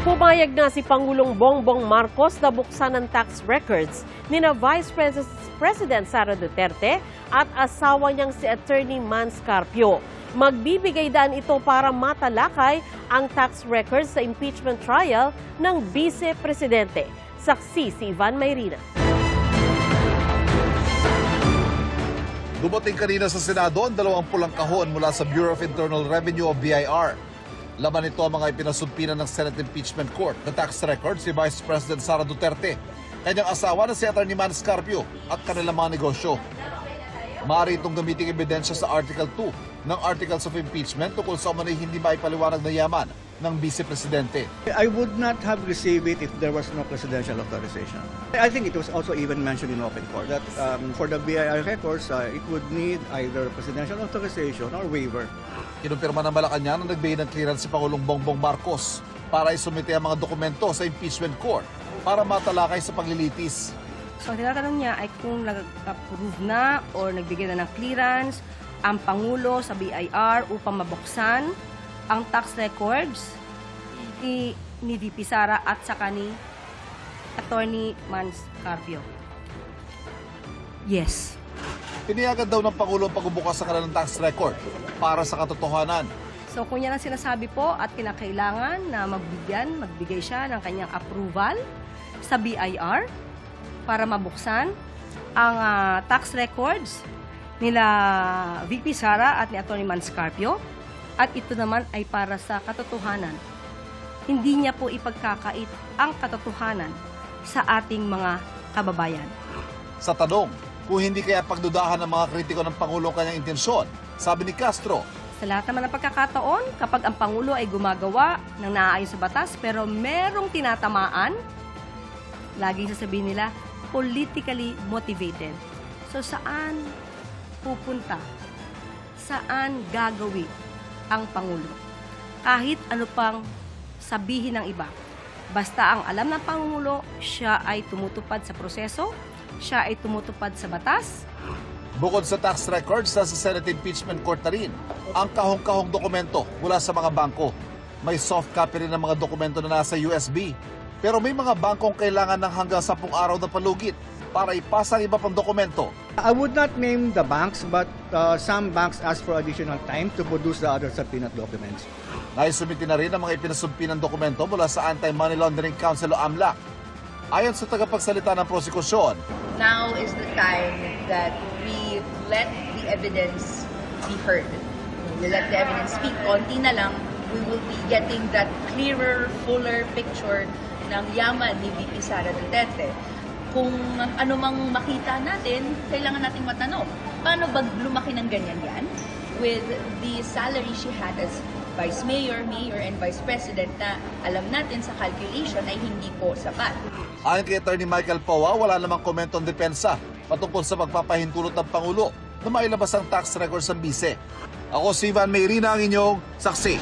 Pumayag na si Pangulong Bongbong Marcos na buksan ng tax records nina Vice President Sara Duterte at asawa niyang si Attorney Mans Carpio. Magbibigay daan ito para matalakay ang tax records sa impeachment trial ng Vice Presidente. Saksi si Ivan Mayrina. Dumating kanina sa Senado ang 20 kahon mula sa Bureau of Internal Revenue o BIR. Laman nito ang mga ipinasumpinan ng Senate Impeachment Court na tax records si Vice President Sara Duterte, kanyang asawa na si Atty. Mans Carpio at kanilang mga negosyo. Maaari itong gamiting ebidensya sa Article 2 ng Articles of Impeachment tungkol sa umano'y hindi maipaliwanag na yaman ng Vice Presidente. I would not have received it if there was no presidential authorization. I think it was also even mentioned in open court that for the BIR records, it would need either presidential authorization or waiver. Kinumpirma ng Malacanang na nagbigay ng clearance si Pangulong Bongbong Marcos para isumite ang mga dokumento sa impeachment court para matalakay sa paglilitis. So ang tinatanong niya ay kung nag-approve na o nagbigay na ng clearance ang Pangulo sa BIR upang mabuksan ang tax records ni VP Sara at saka ni Attorney Mans Carpio. Yes. Piniyagan daw ng Pangulo ang pagbubukas sa kanilang tax record para sa katotohanan. So kung yan ang sinasabi po at kinakailangan na magbigay siya ng kanyang approval sa BIR para mabuksan ang tax records nila VP Sara at ni Attorney Mans Carpio, at ito naman ay para sa katotohanan. Hindi niya po ipagkakait ang katotohanan sa ating mga kababayan. Sa tanong, kung hindi kaya pagdudahan ng mga kritiko ng Pangulo ang kanyang intensyon, sabi ni Castro, Sa lahat naman ng pagkakataon, kapag ang Pangulo ay gumagawa ng naaayon sa batas pero merong tinatamaan, laging sasabihin nila, politically motivated. So saan pupunta? Saan gagawin ang Pangulo? Kahit ano pang sabihin ng iba. Basta ang alam ng Pangulo, siya ay tumutupad sa proseso, siya ay tumutupad sa batas. bukod sa tax records, nasa Senate Impeachment Court na rin ang kahong-kahong dokumento mula sa mga bangko. May soft copy rin ng mga dokumento na nasa USB. Pero may mga bangkong kailangan ng hanggang 10 araw na palugit para ipasa ang iba pang dokumento. I would not name the banks, but some banks ask for additional time to produce the other subpoenaed documents. Naisumiti na rin ang mga ipinasumpi ng dokumento mula sa Anti-Money Laundering Council o AMLAC. Ayon sa tagapagsalita ng prosekusyon, now is the time that we let the evidence be heard. We let the evidence speak. Konti na lang, we will be getting that clearer, fuller picture ng yaman ni VP Sara Duterte. Kung ano mang makita natin, kailangan nating matanong, paano ba lumaki ng ganyan yan? With the salary she had as Vice Mayor, Mayor, and Vice President na alam natin sa calculation ay hindi po sapat. ayon kay Atty. Michael Powa, wala namang komento ang depensa patungkol sa pagpapahintulot ng Pangulo na mailabas ang tax records ng bise. Ako si Ivan Mayrina, ang inyong saksi.